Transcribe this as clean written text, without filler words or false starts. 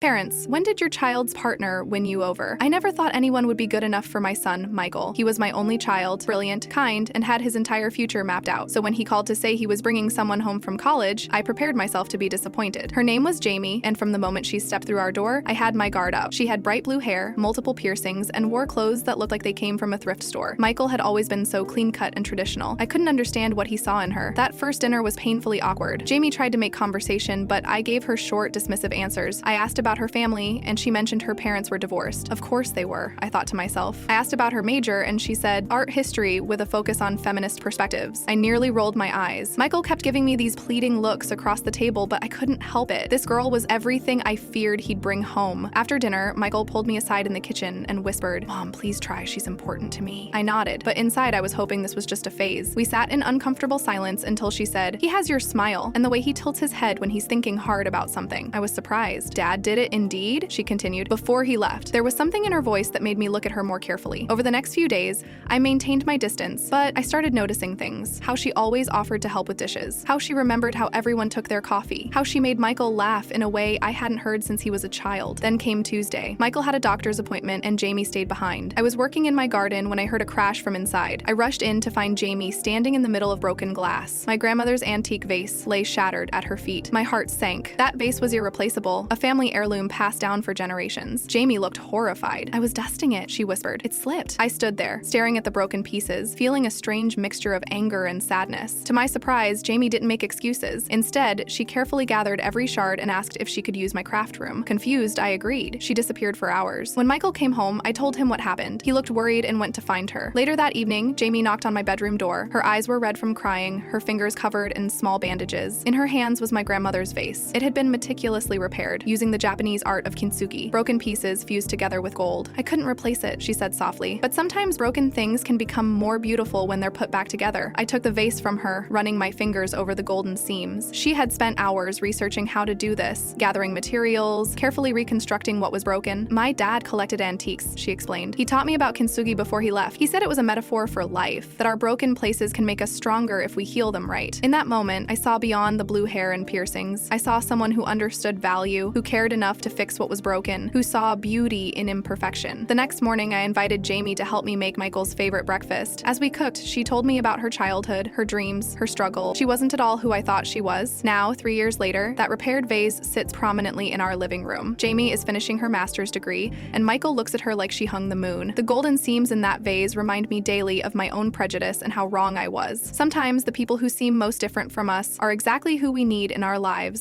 Parents, when did your child's partner win you over? I never thought anyone would be good enough for my son, Michael. He was my only child, brilliant, kind, and had his entire future mapped out. So when he called to say he was bringing someone home from college, I prepared myself to be disappointed. Her name was Jamie, and from the moment she stepped through our door, I had my guard up. She had bright blue hair, multiple piercings, and wore clothes that looked like they came from a thrift store. Michael had always been so clean-cut and traditional. I couldn't understand what he saw in her. That first dinner was painfully awkward. Jamie tried to make conversation, but I gave her short, dismissive answers. I asked about her family, and she mentioned her parents were divorced. Of course they were, I thought to myself. I asked about her major, and she said, art history with a focus on feminist perspectives. I nearly rolled my eyes. Michael kept giving me these pleading looks across the table, but I couldn't help it. This girl was everything I feared he'd bring home. After dinner, Michael pulled me aside in the kitchen and whispered, "Mom, please try, she's important to me." I nodded, but inside I was hoping this was just a phase. We sat in uncomfortable silence until she said, "He has your smile, and the way he tilts his head when he's thinking hard about something." I was surprised. "Dad did it indeed?" she continued. Before he left, there was something in her voice that made me look at her more carefully. Over the next few days, I maintained my distance, but I started noticing things. How she always offered to help with dishes. How she remembered how everyone took their coffee. How she made Michael laugh in a way I hadn't heard since he was a child. Then came Tuesday. Michael had a doctor's appointment and Jamie stayed behind. I was working in my garden when I heard a crash from inside. I rushed in to find Jamie standing in the middle of broken glass. My grandmother's antique vase lay shattered at her feet. My heart sank. That vase was irreplaceable, a family heirloom passed down for generations. Jamie looked horrified. "I was dusting it," she whispered. "It slipped." I stood there, staring at the broken pieces, feeling a strange mixture of anger and sadness. To my surprise, Jamie didn't make excuses. Instead, she carefully gathered every shard and asked if she could use my craft room. Confused, I agreed. She disappeared for hours. When Michael came home, I told him what happened. He looked worried and went to find her. Later that evening, Jamie knocked on my bedroom door. Her eyes were red from crying, her fingers covered in small bandages. In her hands was my grandmother's vase. It had been meticulously repaired, using the Japanese art of kintsugi. Broken pieces fused together with gold. "I couldn't replace it," she said softly. "But sometimes broken things can become more beautiful when they're put back together." I took the vase from her, running my fingers over the golden seams. She had spent hours researching how to do this, gathering materials, carefully reconstructing what was broken. "My dad collected antiques," she explained. "He taught me about kintsugi before he left. He said it was a metaphor for life, that our broken places can make us stronger if we heal them right." In that moment, I saw beyond the blue hair and piercings. I saw someone who understood value, who cared enough to fix what was broken, who saw beauty in imperfection. The next morning, I invited Jamie to help me make Michael's favorite breakfast. As we cooked, she told me about her childhood, her dreams, her struggle. She wasn't at all who I thought she was. Now, 3 years later, that repaired vase sits prominently in our living room. Jamie is finishing her master's degree, and Michael looks at her like she hung the moon. The golden seams in that vase remind me daily of my own prejudice and how wrong I was. Sometimes the people who seem most different from us are exactly who we need in our lives.